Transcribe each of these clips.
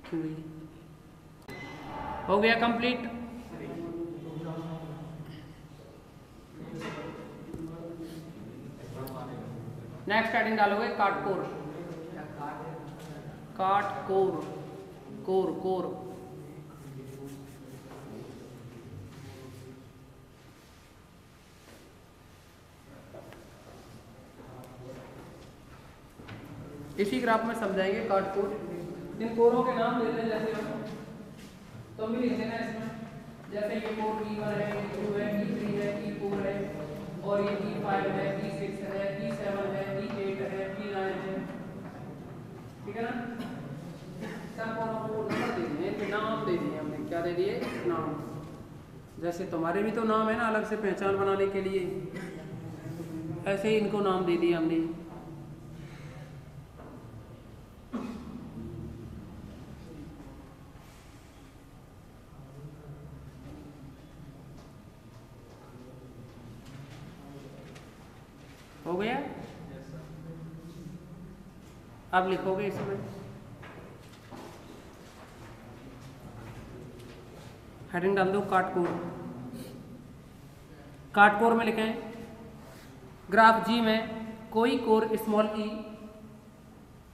क्यों गई? हो गया कंप्लीट। नेक्स्ट हेडिंग डालोगे काटकोर। काटकोर, कोर कोर। इसी ग्राफ में समझाएंगे काटकोर। इन कोरों के नाम देते हैं, जैसे तो भी लिख देना इसमें, जैसे ये कोर E1 है, E2 है, E3 है, E4 है, और ये E5 है, E6 है, E7 है, E8 है, E9 है, ठीक है ना। सब कोरों को नंबर दे दिए, इनके नाम दे दिए हमने। क्या दे दिए? नाम। जैसे तुम्हारे भी तो नाम है ना, अलग से पहचान बनाने के लिए, ऐसे ही इनको नाम दे दिए हमने। हो गया? अब लिखोगे इसमें हेडिंग डाल दो काटकोर। काटकोर में लिखें ग्राफ जी में कोई कोर स्मॉल ई,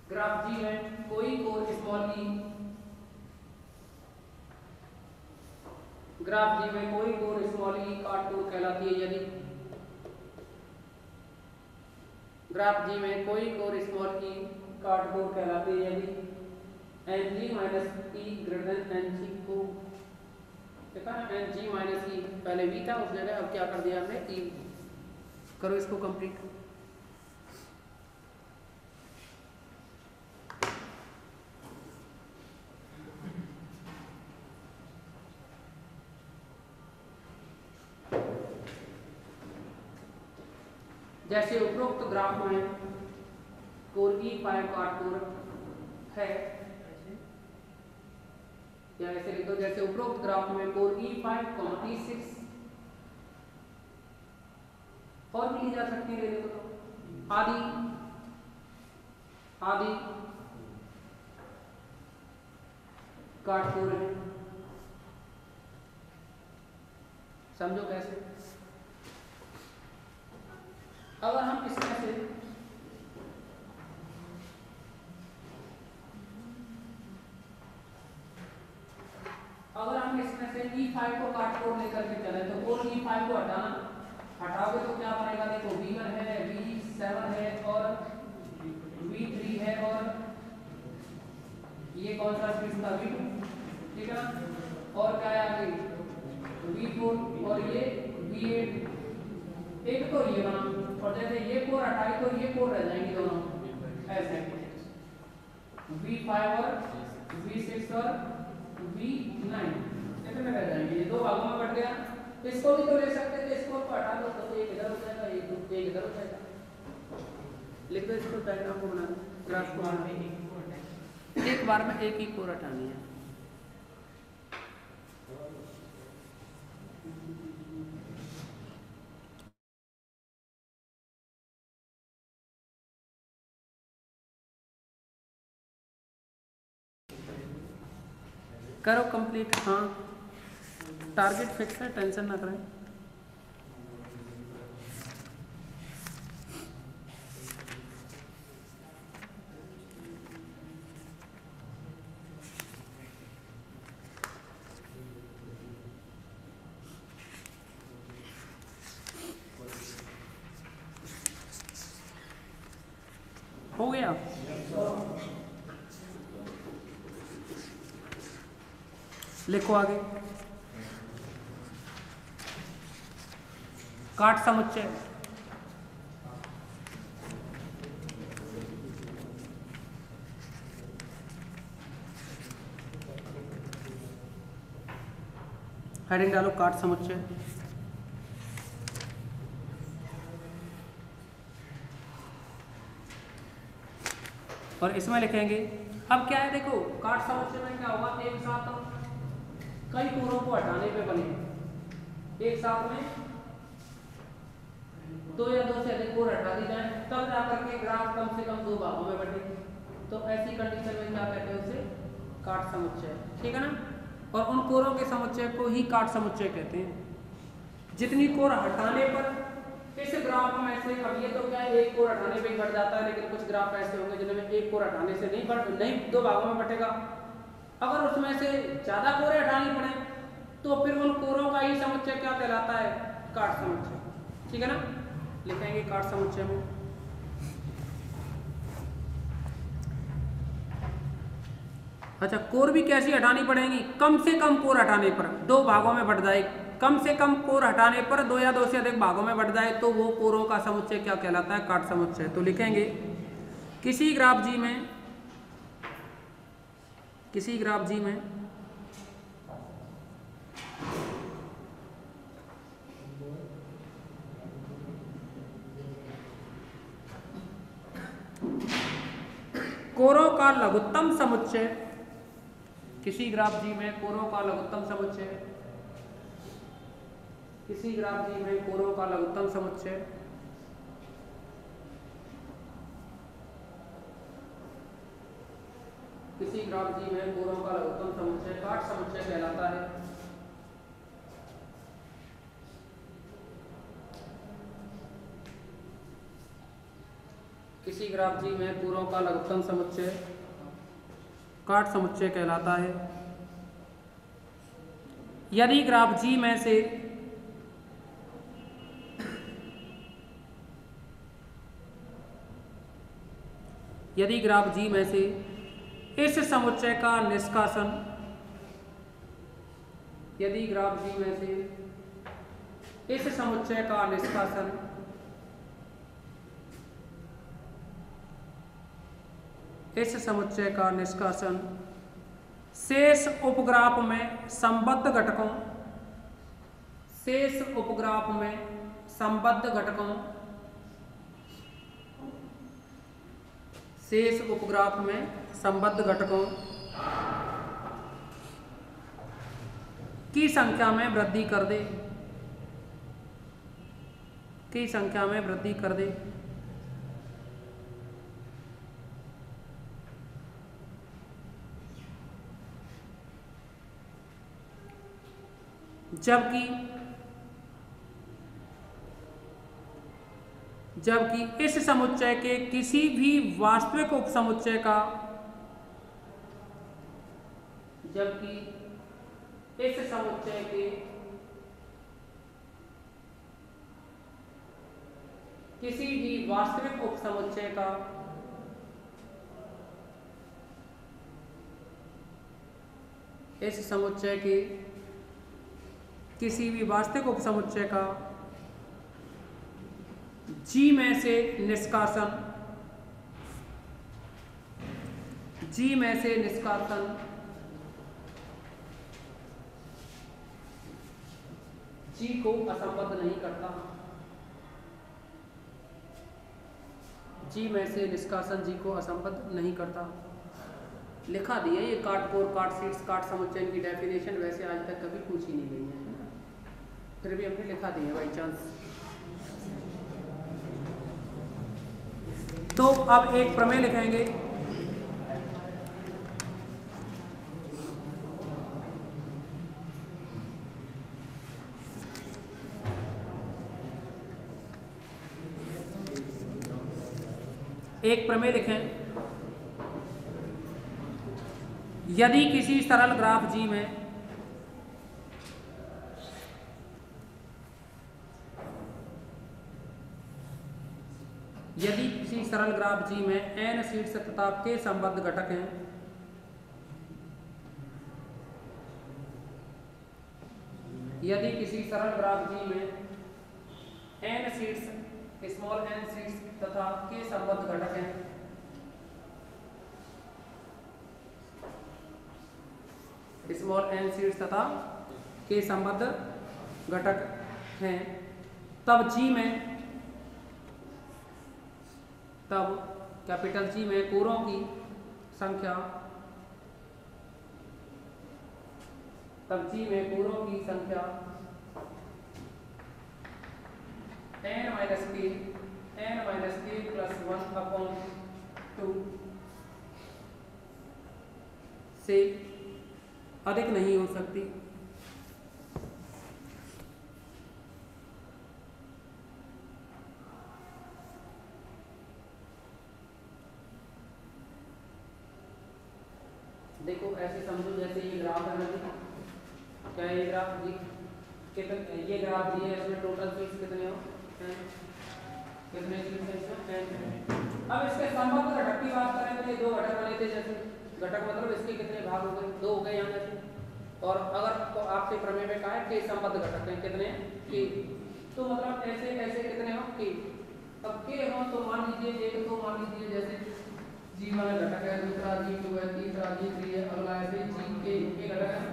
ग्राफ जी में कोई कोर स्मॉल ई, ग्राफ जी में कोई कोर स्मॉल ई काटकोर कहलाती है यदि, ग्राफ जी में कोई कोर स्मॉल ई काटकोर कहलाती है यदि एन जी माइनस ई ग्रेटर देन एन जी को, देखा एन जी माइनस ई, पहले वी था उस जगह, अब क्या कर दिया हमने? ई। करो इसको कंप्लीट। जैसे उपरोक्त ग्राफ में कोर E5 काटकोर है, या ऐसे लिखो जैसे उपरोक्त ग्राफ में कोर E5, E6 और भी ली जा सकती है, देखो तो आदि आदि काटकोर है। समझो कैसे? अगर हम इसमें से E5 को काटकोर लेकर के चले तो कोर E5 को हटाओगे तो क्या बनेगा? देखो V1 है, V7 है और V3 है, और ये कौन सा स्पेस था? V2, ठीक है ना। और क्या है आगे? V4 और ये V8। एक तो ये बना, और जैसे ये कोर हटाई तो ये कोर रह जाएंगे दोनों ऐसे, V5 और V6 और V9 इतने रह जाएंगे, ये दो भागों में बट गया। इसको भी तो ले सकते थे, इसको तो हटा दो तो एक इधर हो जाएगा, एक इधर हो जाएगा। लिख दो इसको, डायग्राम को बना दो, ग्राफ को बना दो। एक बार में एक ही कोर हटानी है। करो कंप्लीट। हाँ, टारगेट फिक्स है, टेंशन ना करें। हो गया? लिखो आगे काट समुच्चय। हेडिंग डालो काट समुच्चय। और इसमें लिखेंगे अब क्या है, देखो काट समुच्चय में क्या होगा, एक साथ कई कोरों को हटाने पे बने, एक साथ में दो या दो से अधिक कोर हटा दी जाए, तब जाकर के ग्राफ कम से कम दो भागों में बटे। तो ऐसी कंडीशन में क्या कहते हैं उसे? काट समुच्चय, ठीक है ना। और उन कोरों के समुच्चय को ही काट समुच्चय कहते हैं। जितनी कोर हटाने पर इस ग्राफ में से, अब ये तो क्या है, एक कोर हटाने पे ही बढ़ जाता है, लेकिन कुछ ग्राफ ऐसे होंगे जिनमें एक कोर हटाने से नहीं दो भागों में बटेगा। अगर उसमें से ज्यादा कोरें हटानी पड़े तो फिर उन कोरों का ही समुच्चय क्या कहलाता है, काट समुच्चय, ठीक है ना। लिखेंगे काट समुच्चय में। अच्छा, कोर भी कैसी हटानी पड़ेगी, कम से कम कोर हटाने पर दो भागों में बढ़ जाए, कम से कम कोर हटाने पर दो या दो से अधिक भागों में बढ़ जाए तो वो कोरों का समुच्चय क्या कहलाता है, काट समुच्चय। तो लिखेंगे किसी ग्राफ जी में कोरों का लघुत्तम समुच्चय, किसी ग्राफ जी में कोरों का लघुत्तम समुच्चय, किसी ग्राफ जी में कोरों का लघुत्तम समुच्चय किसी ग्राफ जी में कोरों का लघुत्तम समुच्चय काट समुच्चय कहलाता है। किसी ग्राफ जी में कोरों का लघुत्तम समुच्चय काट समुच्चय कहलाता है। यदि ग्राफ जी में से इस समुच्चय का निष्कासन, यदि ग्राफ जी में से इस समुच्चय का निष्कासन शेष उपग्राफ में संबद्ध घटकों की संख्या में वृद्धि कर दे, जबकि इस समुच्चय के किसी भी वास्तविक उपसमुच्चय का जी में से निष्कासन जी को असंबद्ध नहीं करता, जी में से निष्कासन जी को असंबद्ध नहीं करता। लिखा दिया ये काट कोर, काट शीट्स, काट समुच्चय की डेफिनेशन वैसे आज तक कभी पूछी नहीं गई है, फिर भी हमने लिखा दिया बाई चांस। तो अब एक प्रमेय लिखेंगे। लिखें, यदि किसी सरल ग्राफ जी में n शीट्स तथा k संबद्ध घटक हैं, यदि किसी सरल ग्राफ जी में n शीट्स तथा k संबद्ध घटक हैं, n शीट्स तथा k संबद्ध घटक हैं, तब कैपिटल जी में कोरों की संख्या n - k + 1/2 से अधिक नहीं हो सकती। देखो ऐसे समझो जैसे ये ग्राफ है ना, क्या है ये ग्राफ जी, कितने ये ग्राफ जी है, इसमें टोटल सीट्स कितने हो, कितने सीट्स हैं इसमें। अब इसके संबंध घटक की बात करें तो ये दो घटक बने थे, जैसे घटक मतलब इसके कितने भाग हो गए, दो हो गए यहाँ से। और अगर तो आपसे प्रमेय में कहा है कि संबंध घटक हैं कितने कि, तो मतलब ऐसे ऐसे कितने हो कि, अब के हो तो मान लीजिए एक, तो मान लीजिए जैसे जी वाला घटक है, दूसरा G2 है, तीसरा G3 है, अगला ऐसे G घटक है।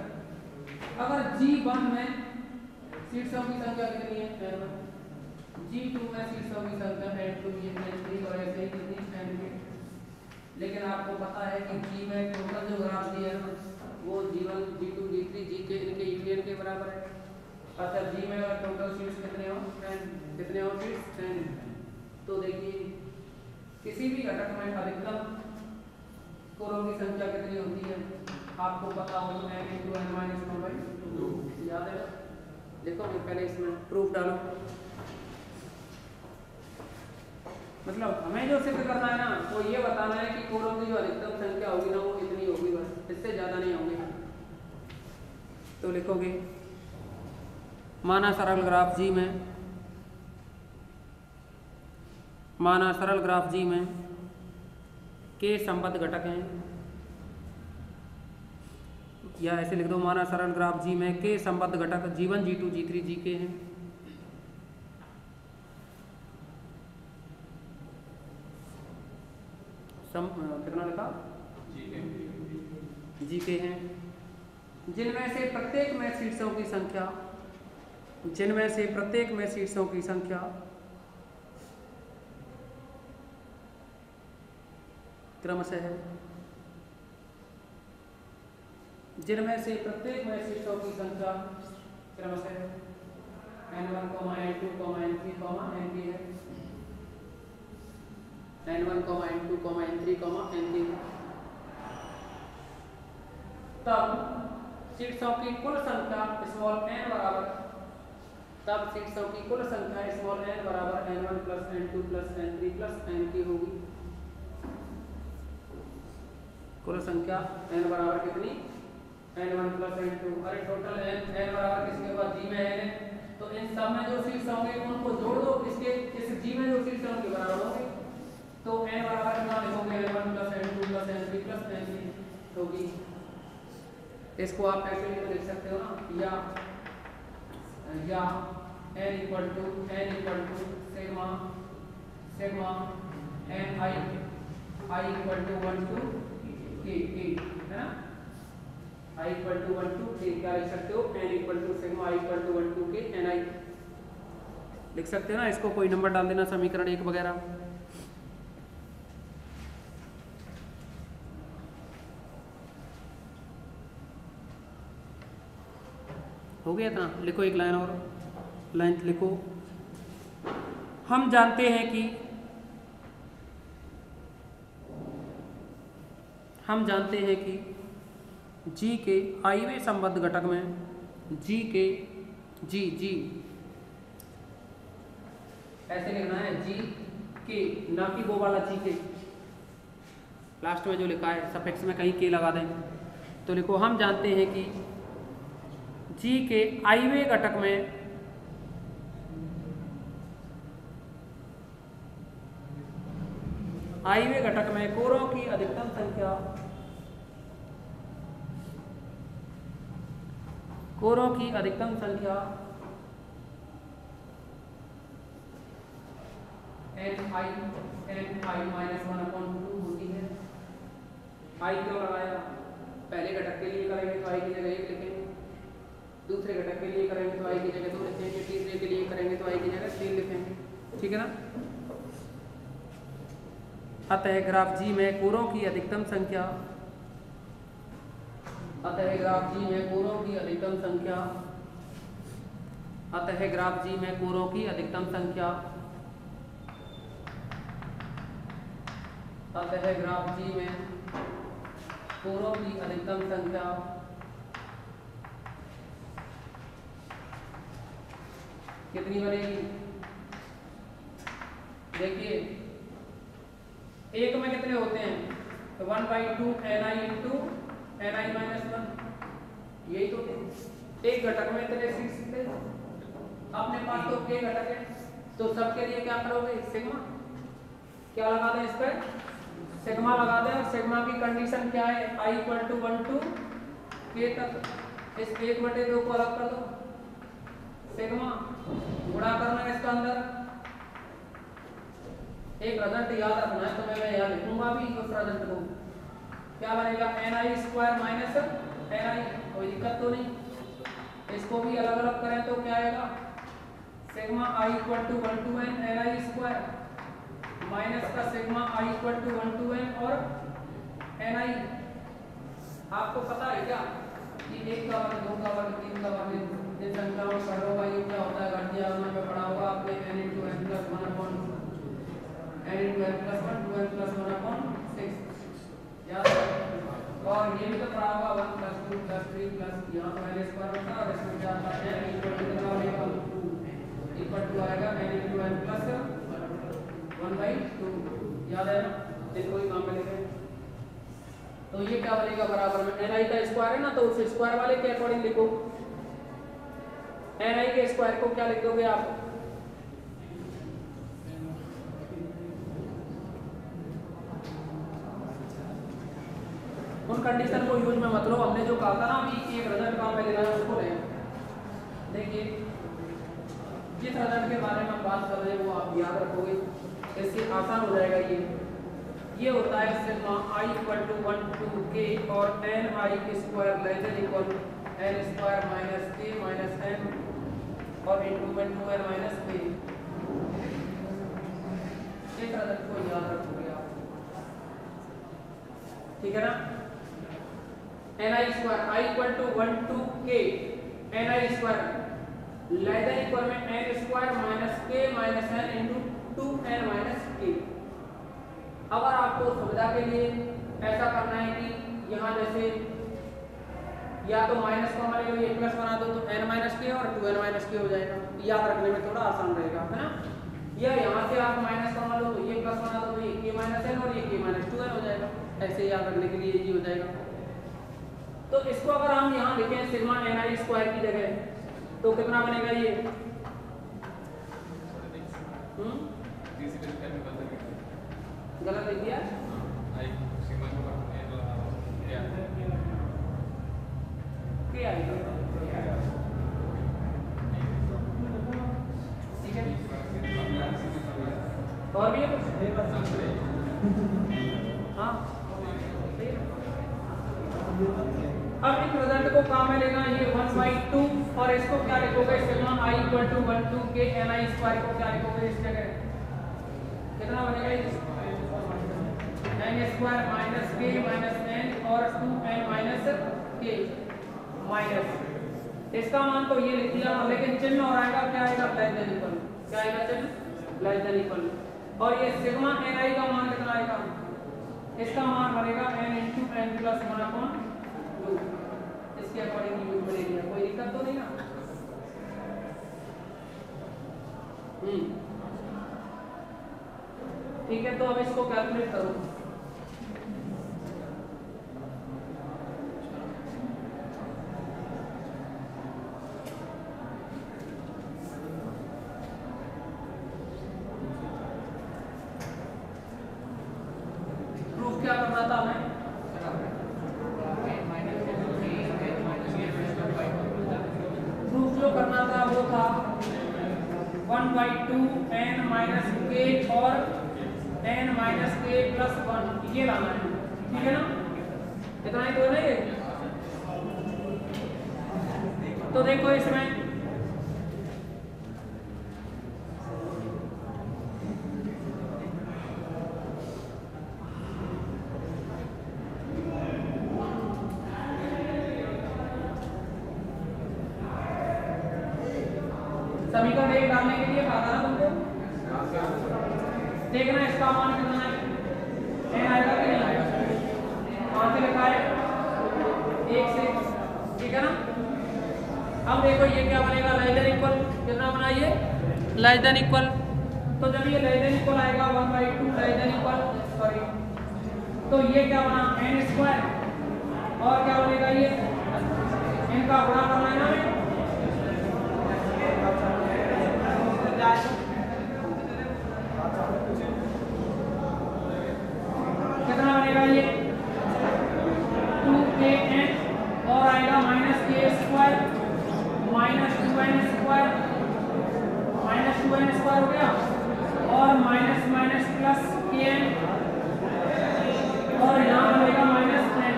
अगर G1 में शीर्षों की संख्या कितनी है, N1, G2 में शीर्षों की संख्या N2, N3 और ऐसे ही कितनी N3। लेकिन आपको पता है कि G में टोटल जो ग्राफ दिया है वो G1, G2, G3, Gk इनके यूनियन के बराबर है। अच्छा G में अगर टोटल शीर्ष कितने हो, कितने हो शीर्ष N। तो देखिए किसी भी घटक में अधिकतम कोरों की संख्या कितनी होती है, आपको पता हो तो n × n-1/2 याद है। देखो मैं पहले इसमें प्रूफ डालूं, मतलब हमें जो सिद्ध करना है ना वो ये बताना है कि कोरों की जो अधिकतम संख्या होगी ना वो इतनी होगी, बस इससे ज्यादा नहीं होंगे। तो लिखोगे माना सरल ग्राफ G में, माना सरल ग्राफ G में के संबद्ध घटक हैं, या ऐसे लिख दो माना सरल ग्राफ G में के संबद्ध घटक G1, G2, G3, Gk हैं। कितना लिखा, Gk हैं, जिनमें से प्रत्येक में शीर्षों की संख्या, जिनमें से प्रत्येक में शीर्षों की संख्या क्रमशः है, जिनमें से प्रत्येक में शीर्षों की संख्या क्रमशः n1, n2, n3, nk है, n1, n2, n3, nk। तब शीर्षों की कुल संख्या स्मॉल n बराबर, तब शीर्षों की कुल संख्या स्मॉल n बराबर n1 + n2 + n3 + nk होगी। कुल संख्या n बराबर कितनी, n1 + n2, अरे टोटल n बराबर किसके पास G में n है, तो इन सब में जो शीर्ष होंगे उनको जोड़ दो, इसके इस G में जो शीर्ष होंगे बराबर होंगे, तो n बराबर कितना लिखोगे, n1 + n2 + n3 + nk होगी। इसको आप ऐसे भी लिख सकते हो ना, या n = sigma n i = 1 to k है ना, i = 1 to k, क्या लिख सकते हो, n = sigma i = 1 to k ni लिख सकते हो ना। इसको कोई नंबर डाल देना, समीकरण 1 वगैरह। हो गया इतना, लिखो एक लाइन और, लाइन लिखो, हम जानते हैं कि, हम जानते हैं कि G के आईवें संबद्ध घटक में G के G ऐसे लिखना है, G के, ना कि वो वाला G के, लास्ट में जो लिखा है सफिक्स में कहीं के लगा दें। तो लिखो हम जानते हैं कि G के आईवें घटक में आईवें घटक में कोरों की अधिकतम संख्या, कोरों की अधिकतम संख्या n(i-1/2) होती है। i क्यों लगाया, पहले घटक के लिए करेंगे तो i की जगह 1 लिखेंगे, दूसरे घटक के लिए करेंगे तो i की जगह 2 लिखेंगे, तीसरे के लिए करेंगे तो i की जगह 3 लिखेंगे, ठीक है ना। अतः ग्राफ G में कोरों की अधिकतम संख्या, अतः ग्राफ G में कोरों की अधिकतम संख्या, अतः ग्राफ G में कोरों की अधिकतम संख्या, अतः ग्राफ G में कोरों की अधिकतम संख्या कितनी बनेगी? देखिए एक में कितने होते हैं? तो 1/2 ni इंटू ni माइनस 1, यही तो एक घटक में इतने 6 थे अपने पास, तो के घटक है तो सबके लिए क्या करोगे? सिग्मा क्या लगा दें? इस पर सिग्मा लगा दें। और सिग्मा की कंडीशन क्या है? i = 1 to k तक। इस 1/2 को अलग कर दो, सिग्मा गुणा करना है इसका अंदर। एक रिजल्ट याद रखना है, तो मैं यहाँ लिखूंगा भी उस रिजल्ट को। क्या बनेगा? ni² माइनस ni, कोई दिक्कत तो नहीं। इसको भी अलग अलग करें तो क्या आएगा? Sigma i = 1 to n ni² minus का सिग्मा i = 1 to n और ni। आपको पता है क्या कि 1 का वर्ग, 2 का वर्ग, 3 का वर्ग, जिन संख्याओं में पढ़ होगा ये क्या होता है? घटिया में पढ़ा होगा आपने n × n + 1 n × n + 1 2n + 1/6 याद है। और ये भी तो पढ़ा होगा 1 + 2 + 3 प्लस यहाँ तो n² होता है और इसमें क्या आता है? n = कितना बनेगा? 2 = आएगा n × n + 1/2। याद है ना? इसको ही काम में लिखें तो ये क्या बनेगा? बराबर में ni का स्क्वायर है ना, तो उस स्क्वायर वाले के अकॉर्डिंग लिखो। ni के स्क्वायर को क्या लिख दोगे आप? उन कंडीशन को यूज में मत लो। हमने जो कहा था ना अभी एक रिजल्ट काम में लेना है उसको लें। देखिए जिस रिजल्ट के बारे में हम बात कर रहे हैं वो आप याद रखोगे, इससे आसान हो जाएगा। ये होता है सिग्मा i = 1 to k और ni² n² minus k minus n और इंटू में 2n माइनस k। एक रिजल्ट को याद रखोगे आप, ठीक है ना? ni² i = 1 to k ni² > में n² minus k minus n into 2n minus k। अगर आपको सुविधा के लिए ऐसा करना है कि यहाँ जैसे या तो माइनस को हमारे लिए प्लस बना दो तो n माइनस k और 2n माइनस k हो जाएगा, याद रखने में थोड़ा आसान रहेगा, है ना? या यहाँ से आप माइनस का मान लो तो ये प्लस बना दो तो ये k माइनस n और ये k माइनस 2n हो जाएगा। ऐसे याद रखने के लिए ये हो जाएगा। तो इसको अगर हम यहाँ लिखें सिग्मा ni² की जगह तो कितना बनेगा? ये गलत लिख दिया। क्या आएगा? ठीक है। और भी है कुछ? हाँ अब इस रिजल्ट को काम में लेना ये 1/2 और इसको क्या लिखोगे? Sigma i = 1 to k ni² को क्या लिखोगे इस जगह? कितना बनेगा? n² minus k minus n और 2n माइनस k माइनस। इसका मान तो ये लिख दिया, लेकिन चिन्ह और आएगा क्या आएगा? Less than equal. क्या आएगा चिन्ह? Less than equal. और ये सिग्मा ni का मान कितना आएगा? इसका मान बनेगा n × n + 1/2। इसके अकॉर्डिंग यूज में ले लिया, कोई दिक्कत तो नहीं ना? ठीक है, तो अब इसको कैलकुलेट करो। प्रूफ क्या करना था हमें? प्रूफ जो करना था वो था 1/2 n माइनस k और n माइनस k + 1 ये लाना है, ठीक है ना? इतना ही तो है ना ये। तो देखो इसमें समीकरण 1 डालने के लिए कहा था ना तुमको, देखना इसका मान कितना है? n आएगा कि नहीं आएगा? कहाँ से लिखा है 1 से, ठीक है ना। अब देखो ये क्या बनेगा, लेस देन इक्वल, कितना बनाइए लेस देन इक्वल। तो जब ये लेस देन इक्वल आएगा 1/2 लेस देन इक्वल, सॉरी, तो ये क्या बना n² और क्या बनेगा ये इनका गुणा करना है ना, कितना बनेगा ये 2kn और आएगा -k² -2n² हो गया और माइनस माइनस प्लस kn और यहाँ बनेगा -n,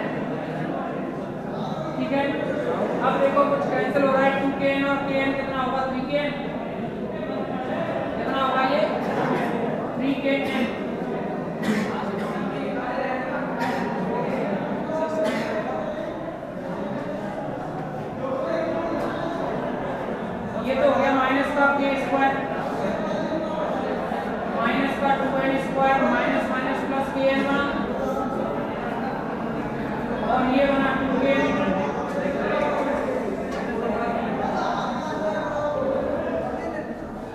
ठीक है। अब देखो कुछ कैंसिल हो रहा है, 2kn और kn कितना होगा 3kn, कितना होगा ये 3kn। ये तो हो गया माइनस का k² माइनस का 2n² minus minus plus kn बना और ये बना 2kn।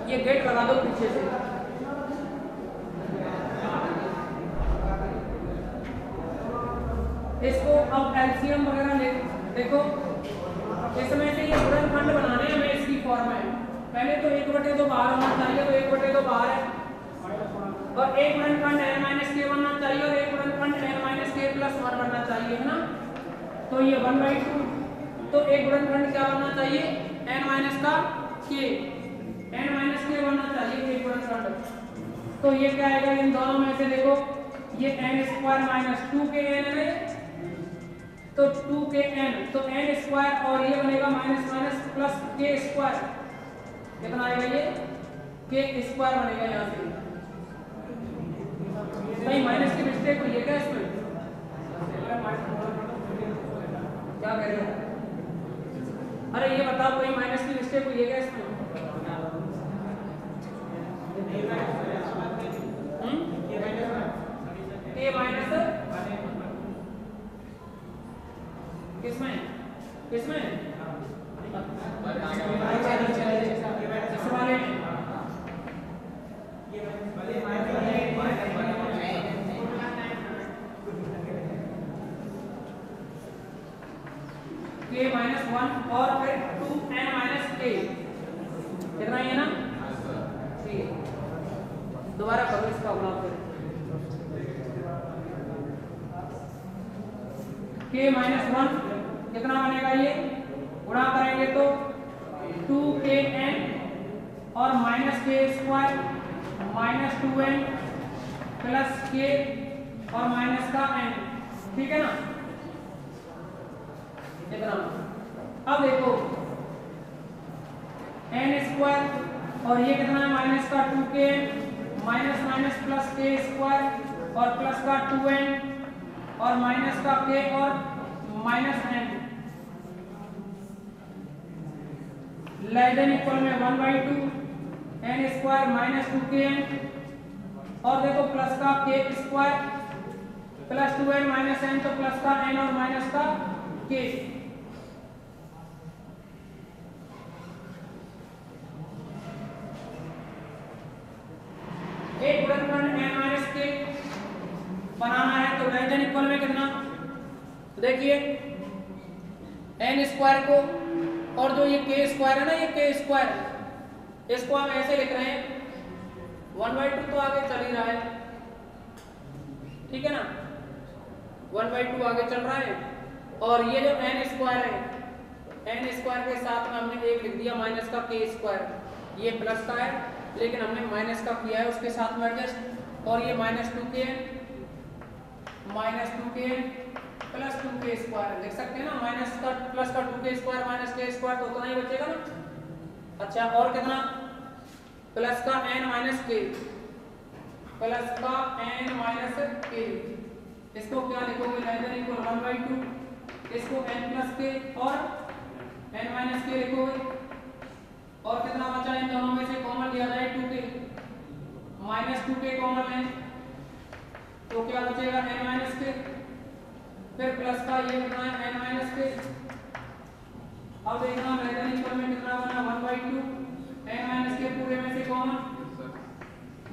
ये गेट लगा दो पीछे से, इसको अब एलसीएम वगैरह ले देखो, इसमें से ये गुणनखंड बनाने हैं हमें इसकी फॉर्म है। पहले तो 1/2 बाहर होना चाहिए, तो 1/2 बाहर है और एक गुणनखंड n-k बनना चाहिए और एक गुणनखंड n-k+1 बनना चाहिए, है ना। तो ये 1/2, तो एक गुणनखंड क्या बनना चाहिए n-k बनना चाहिए एक गुणनखंड। तो ये क्या आएगा इन दोनों में से, देखो ये n² - 2kn है, तो 2kn, तो n² और ये बनेगा माइनस माइनस प्लस k², कितना आएगा ये k² बनेगा यहाँ से। नहीं माइनस की मिस्टेक हुई है क्या इसमें, क्या कह रहे हो, अरे ये बताओ कोई माइनस की मिस्टेक हुई है क्या इसमें, k माइनस किसमें किसमें इस वाले में k-1 और फिर 2n-k, कितना ही है ना, ठीक है। दोबारा करो इसका गुणा, फिर k-1 कितना बनेगा, ये गुणा करेंगे तो 2kn और -k² -2n प्लस k और माइनस का n, ठीक है ना, इतना। अब देखो n² और ये कितना है माइनस का 2kn minus minus plus k² और प्लस का 2n और माइनस का k और minus n, less than equal में 1/2 n² - 2kn और देखो प्लस का k² plus 2n minus n, तो प्लस का n और माइनस का k। एक गुणनखंड n-k बनाना है तो लेस देन इक्वल में कितना, देखिए n² को और जो ये k² है ना, ये k², इसको हम ऐसे लिख रहे हैं 1/2 तो आगे चल ही रहा है, ठीक है ना, 1/2 आगे चल रहा है और ये जो n² है, n² के साथ में हमने एक लिख दिया माइनस का k², ये प्लस का है लेकिन हमने माइनस का किया है उसके साथ में एडजस्ट, और ये -2kn प्लस 2k² लिख सकते हैं ना, माइनस का प्लस का 2k² माइनस k² तो उतना ही बचेगा ना। अच्छा और कितना, प्लस का n-k प्लस का n-k, इसको क्या लिखोगे लेस देन इक्वल 1/2, इसको n+k और n-k लिखोगे और कितना बचा, इन दोनों में से कॉमन लिया जाए 2k -2k कॉमन है तो क्या बचेगा n-k फिर प्लस का ये कितना है n माइनस के, अब देखना लेस इक्वल में कितना बना 1/2 n माइनस के पूरे में से कॉमन,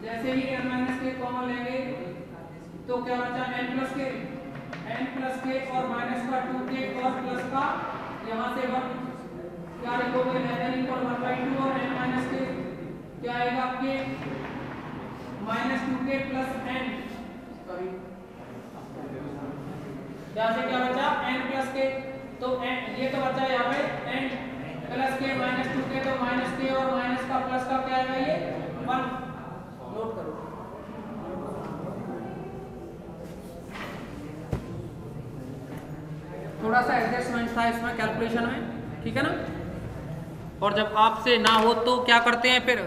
जैसे ही n माइनस के कॉमन लेंगे तो क्या बचा n प्लस के और माइनस का 2k और प्लस का यहाँ से 1, क्या लिखोगे लेस इक्वल 1/2 और n माइनस के क्या आएगा आपके -2k प्लस n, सॉरी यहाँ से क्या बचा n प्लस के, तो n ये तो बचा यहाँ पे n प्लस के -2k, तो माइनस के और माइनस का प्लस का क्या आएगा ये 1, नोट करो। थोड़ा सा एडजस्टमेंट था इसमें कैलकुलेशन में, ठीक है ना। और जब आपसे ना हो तो क्या करते हैं फिर